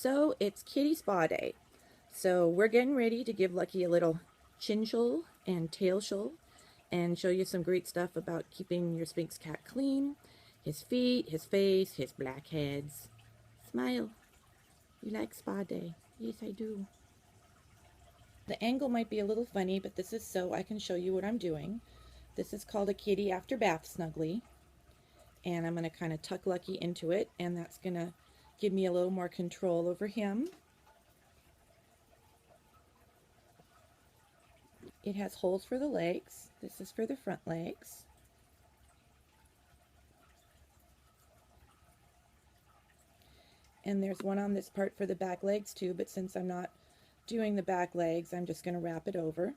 So it's kitty spa day. So we're getting ready to give Lucky a little chinchel and tailshel and show you some great stuff about keeping your Sphynx cat clean. His feet, his face, his blackheads. Smile. You like spa day. Yes, I do. The angle might be a little funny, but this is so I can show you what I'm doing. This is called a kitty after bath snuggly. And I'm going to kind of tuck Lucky into it, and that's going to give me a little more control over him. It has holes for the legs. This is for the front legs. And there's one on this part for the back legs too, but since I'm not doing the back legs, I'm just going to wrap it over.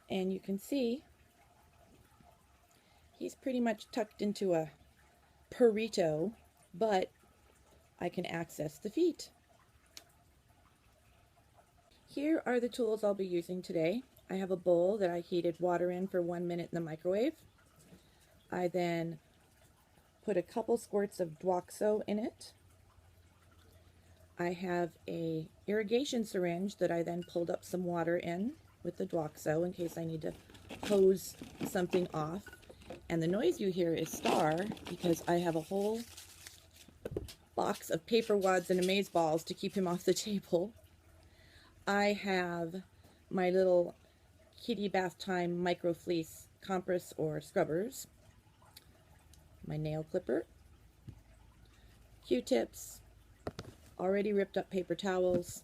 And you can see he's pretty much tucked into a burrito, but I can access the feet. Here are the tools I'll be using today. I have a bowl that I heated water in for 1 minute in the microwave. I then put a couple squirts of Duoxo in it. I have a irrigation syringe that I then pulled up some water in with the Duoxo in case I need to hose something off. And the noise you hear is Star because I have a whole box of paper wads and amaze balls to keep him off the table. I have my little kitty bath time micro fleece compress or scrubbers, my nail clipper, Q-tips, already ripped up paper towels,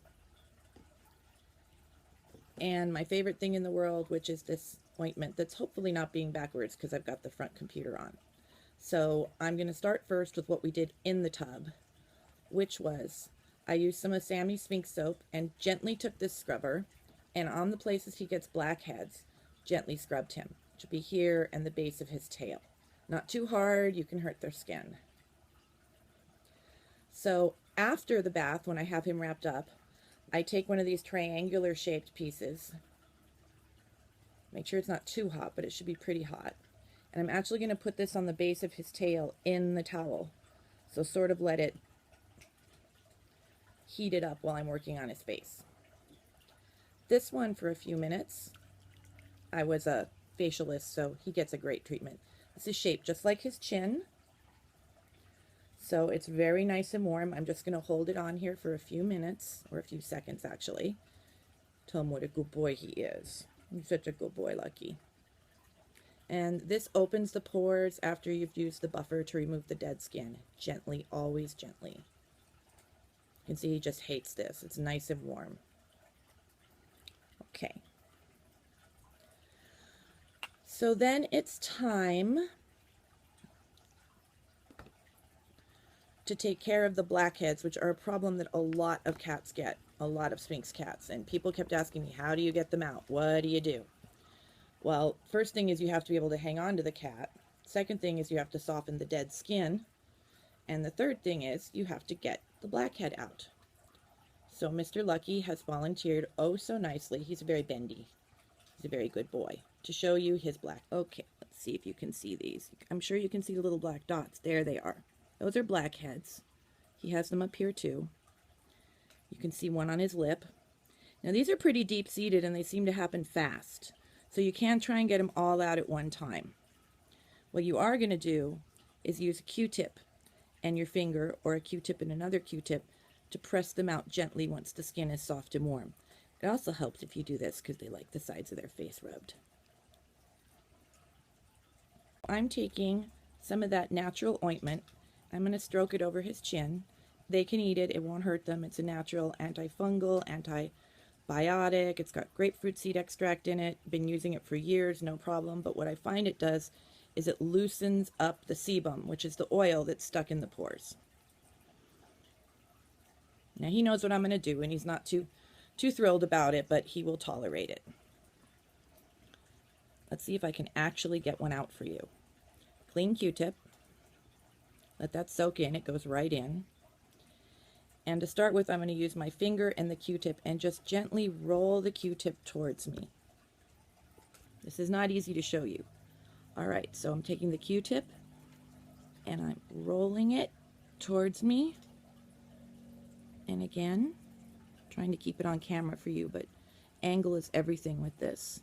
and my favorite thing in the world, which is this ointment that's hopefully not being backwards because I've got the front computer on. So I'm going to start first with what we did in the tub, which was I used some of Sammy's Sphynx soap and gently took this scrubber, and on the places he gets blackheads, gently scrubbed him, which will be here and the base of his tail. Not too hard, you can hurt their skin. So after the bath, when I have him wrapped up, I take one of these triangular shaped pieces. Make sure it's not too hot, but it should be pretty hot. And I'm actually going to put this on the base of his tail in the towel. So sort of let it heat it up while I'm working on his face. This one for a few minutes. I was a facialist, so he gets a great treatment. This is shaped just like his chin. So it's very nice and warm. I'm just going to hold it on here for a few minutes, or a few seconds actually. Tell him what a good boy he is. He's such a good boy, Lucky. And this opens the pores after you've used the buffer to remove the dead skin. Gently, always gently. You can see he just hates this. It's nice and warm. Okay. So then it's time to take care of the blackheads, which are a problem that a lot of cats get, a lot of Sphynx cats. And people kept asking me, how do you get them out? What do you do? Well, first thing is you have to be able to hang on to the cat. Second thing is you have to soften the dead skin. And the third thing is you have to get the blackhead out. So Mr. Lucky has volunteered oh so nicely. He's very bendy. He's a very good boy. To show you his black. Okay, let's see if you can see these. I'm sure you can see the little black dots. There they are. Those are blackheads. He has them up here too. You can see one on his lip. Now these are pretty deep-seated and they seem to happen fast. So you can try and get them all out at one time. What you are going to do is use a Q-tip and your finger, or a Q-tip and another Q-tip, to press them out gently once the skin is soft and warm. It also helps if you do this because they like the sides of their face rubbed. I'm taking some of that natural ointment. I'm going to stroke it over his chin. They can eat it. It won't hurt them. It's a natural antifungal, antibiotic. It's got grapefruit seed extract in it. Been using it for years, no problem. But what I find it does is it loosens up the sebum, which is the oil that's stuck in the pores. Now he knows what I'm going to do, and he's not too thrilled about it, but he will tolerate it. Let's see if I can actually get one out for you. Clean Q-tip. Let that soak in. It goes right in. And to start with, I'm going to use my finger and the Q-tip and just gently roll the Q-tip towards me. This is not easy to show you. All right, so I'm taking the Q-tip and I'm rolling it towards me. And again, trying to keep it on camera for you, but angle is everything with this.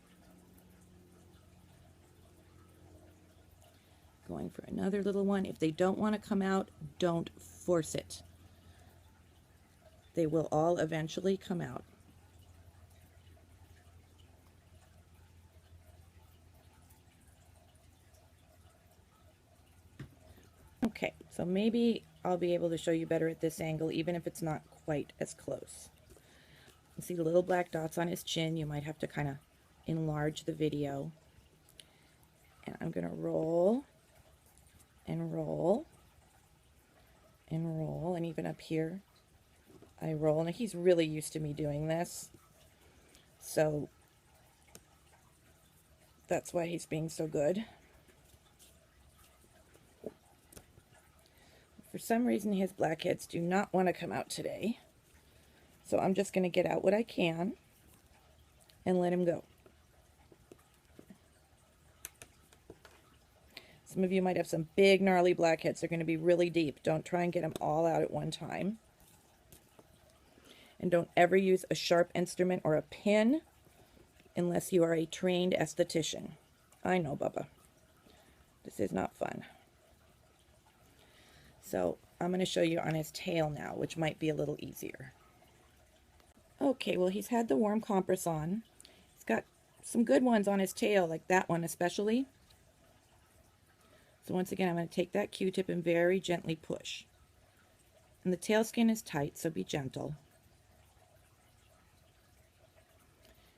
Going for another little one. If they don't want to come out, don't force it. They will all eventually come out. Okay, so maybe I'll be able to show you better at this angle, even if it's not quite as close. You see the little black dots on his chin. You might have to kind of enlarge the video. And I'm going to roll and roll and roll, and even up here I roll. Now he's really used to me doing this, so that's why he's being so good. For some reason his blackheads do not want to come out today, so I'm just going to get out what I can and let him go. Some of you might have some big gnarly blackheads. They're going to be really deep. Don't try and get them all out at one time. And don't ever use a sharp instrument or a pin unless you are a trained esthetician. I know, Bubba. This is not fun. So I'm going to show you on his tail now, which might be a little easier. Okay, well, he's had the warm compress on. He's got some good ones on his tail, like that one especially. So once again, I'm going to take that Q-tip and very gently push. And the tail skin is tight, so be gentle.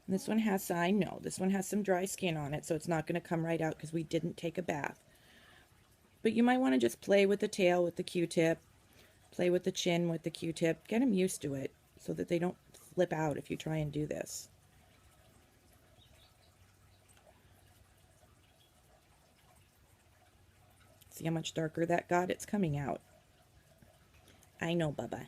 And this one has, I know, this one has some dry skin on it, so it's not going to come right out because we didn't take a bath. But you might want to just play with the tail with the Q-tip, play with the chin with the Q-tip, get them used to it so that they don't flip out if you try and do this. See how much darker that got? It's coming out. I know, Bubba.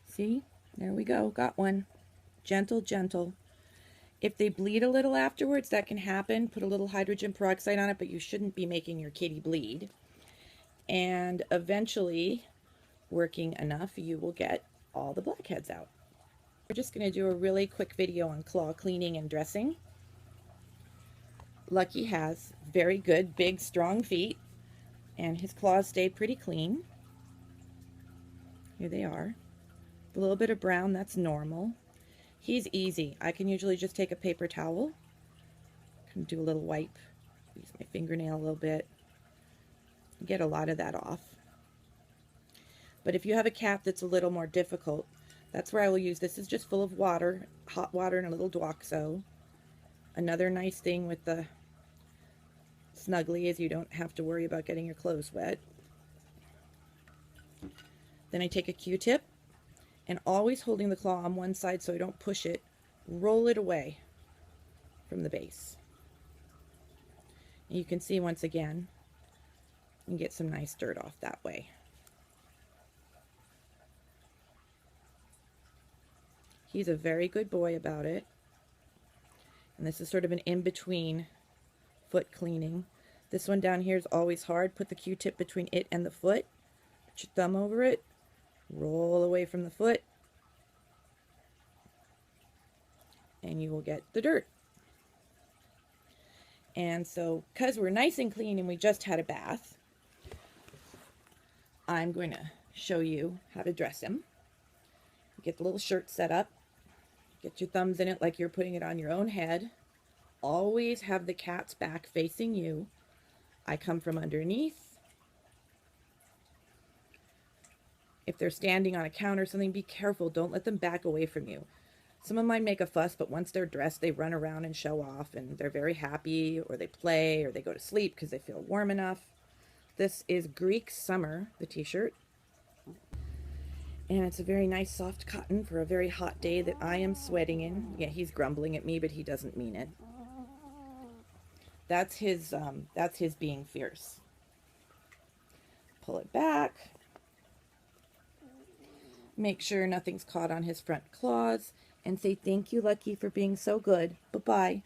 See? There we go. Got one. Gentle, gentle. If they bleed a little afterwards, that can happen. Put a little hydrogen peroxide on it, but you shouldn't be making your kitty bleed. And eventually, working enough, you will get all the blackheads out. We're just going to do a really quick video on claw cleaning and dressing. Lucky has very good, big, strong feet, and his claws stay pretty clean. Here they are. A little bit of brown, that's normal. He's easy. I can usually just take a paper towel, can do a little wipe, use my fingernail a little bit, get a lot of that off. But if you have a cat that's a little more difficult, that's where I will use. This is just full of water, hot water and a little Duoxo. Another nice thing with the Snuggly is you don't have to worry about getting your clothes wet. Then I take a Q-tip, and always holding the claw on one side so I don't push it, roll it away from the base. And you can see once again, you can get some nice dirt off that way. He's a very good boy about it. And this is sort of an in-between foot cleaning. This one down here is always hard. Put the Q-tip between it and the foot. Put your thumb over it. Roll away from the foot, and you will get the dirt. And so, because we're nice and clean and we just had a bath, I'm going to show you how to dress him. Get the little shirt set up. Get your thumbs in it like you're putting it on your own head. Always have the cat's back facing you. I come from underneath. If they're standing on a counter or something, be careful. Don't let them back away from you. Some of mine make a fuss, but once they're dressed, they run around and show off, and they're very happy, or they play, or they go to sleep because they feel warm enough. This is Greek Summer, the t-shirt. And it's a very nice soft cotton for a very hot day that I am sweating in. Yeah, he's grumbling at me, but he doesn't mean it. That's his being fierce. Pull it back. Make sure nothing's caught on his front claws, and say thank you, Lucky, for being so good. Bye-bye.